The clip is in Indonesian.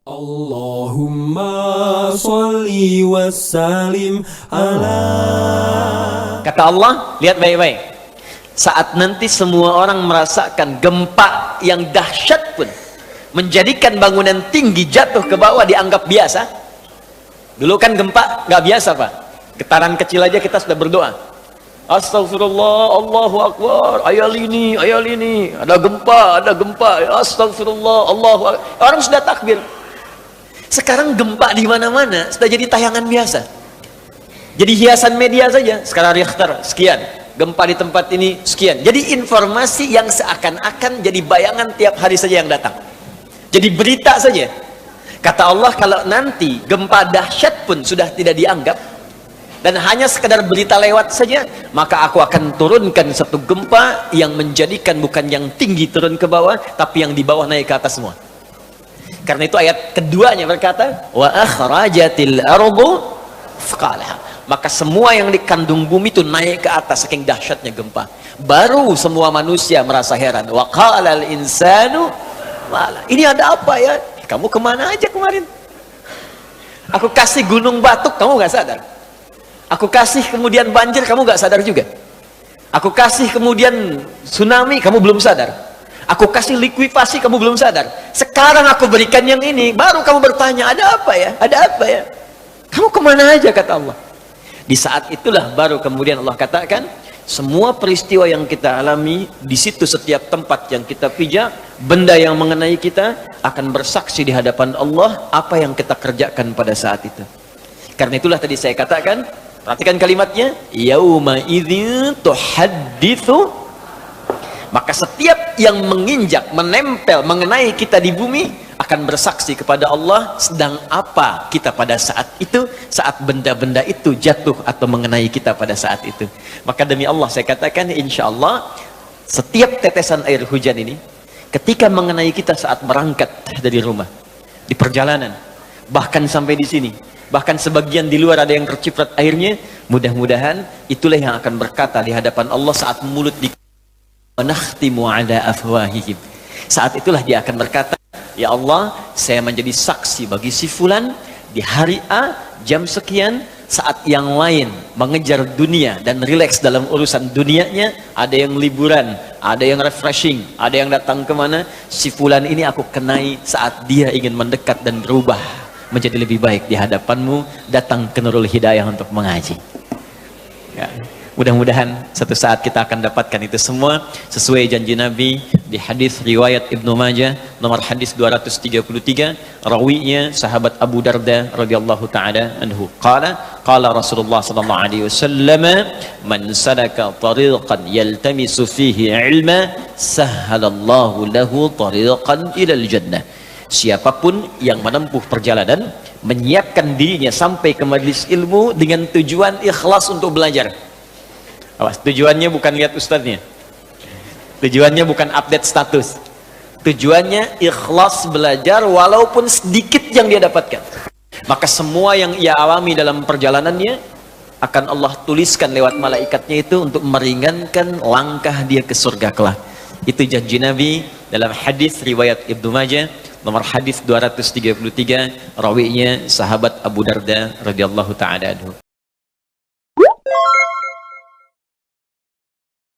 Allahumma salli wassalim ala. Kata Allah, lihat baik-baik. Saat nanti semua orang merasakan gempa yang dahsyat pun menjadikan bangunan tinggi jatuh ke bawah dianggap biasa. Dulu kan gempa nggak biasa, Pak. Getaran kecil aja kita sudah berdoa. Astagfirullah, Allahu Akbar, ayal ini, ada gempa, astagfirullah, Allahu Akbar. Orang sudah takbir. Sekarang gempa di mana-mana sudah jadi tayangan biasa. Jadi hiasan media saja. Sekarang Richter sekian, gempa di tempat ini sekian. Jadi informasi yang seakan-akan jadi bayangan tiap hari saja yang datang. Jadi berita saja. Kata Allah, kalau nanti gempa dahsyat pun sudah tidak dianggap dan hanya sekedar berita lewat saja, maka aku akan turunkan satu gempa yang menjadikan bukan yang tinggi turun ke bawah, tapi yang di bawah naik ke atas semua. Karena itu ayat keduanya berkata, wa akhrajatil ardu thqalaha. Maka semua yang dikandung bumi itu naik ke atas saking dahsyatnya gempa. Baru semua manusia merasa heran. Wa qalal insanu mala. Ini ada apa ya? Kamu kemana aja kemarin? Aku kasih gunung batuk, kamu nggak sadar. Aku kasih kemudian banjir, kamu nggak sadar juga. Aku kasih kemudian tsunami, kamu belum sadar. Aku kasih likuifasi, kamu belum sadar. Sekarang aku berikan yang ini, baru kamu bertanya, ada apa ya? Ada apa ya? Kamu kemana aja, kata Allah. Di saat itulah baru kemudian Allah katakan, semua peristiwa yang kita alami, di situ setiap tempat yang kita pijak, benda yang mengenai kita akan bersaksi di hadapan Allah apa yang kita kerjakan pada saat itu. Karena itulah tadi saya katakan, perhatikan kalimatnya, yauma idzin tuhadditsu. Maka setiap yang menginjak, menempel, mengenai kita di bumi akan bersaksi kepada Allah sedang apa kita pada saat itu, saat benda-benda itu jatuh atau mengenai kita pada saat itu. Maka demi Allah saya katakan, insya Allah setiap tetesan air hujan ini ketika mengenai kita saat berangkat dari rumah, di perjalanan, bahkan sampai di sini, bahkan sebagian di luar ada yang terciprat airnya, mudah-mudahan itulah yang akan berkata di hadapan Allah saat mulut di nakhtimu ala afwahihim. Saat itulah dia akan berkata, ya Allah, saya menjadi saksi bagi si fulan di hari A jam sekian, saat yang lain mengejar dunia dan rileks dalam urusan dunianya, ada yang liburan, ada yang refreshing, ada yang datang kemana, si fulan ini aku kenai saat dia ingin mendekat dan berubah menjadi lebih baik di hadapanmu, datang ke Nurul Hidayah untuk mengaji. Ya. Mudah-mudahan satu saat kita akan dapatkan itu semua sesuai janji Nabi di hadis riwayat Ibnu Majah nomor hadis 233, rawinya sahabat Abu Darda radhiyallahu taala anhu. Qala Rasulullah sallallahu alaihi wasallam, man salaka tariqan yaltamisu fihi ilma sahhalallahu lahu tariqan ilal jannah. Siapapun yang menempuh perjalanan menyiapkan dirinya sampai ke majelis ilmu dengan tujuan ikhlas untuk belajar. Awas, tujuannya bukan lihat ustadznya, tujuannya bukan update status, tujuannya ikhlas belajar walaupun sedikit yang dia dapatkan. Maka semua yang ia alami dalam perjalanannya akan Allah tuliskan lewat malaikatnya itu untuk meringankan langkah dia ke surga kelak. Itu janji Nabi dalam hadis riwayat Ibnu Majah nomor hadis 233, rawinya sahabat Abu Darda radhiyallahu taala anhu.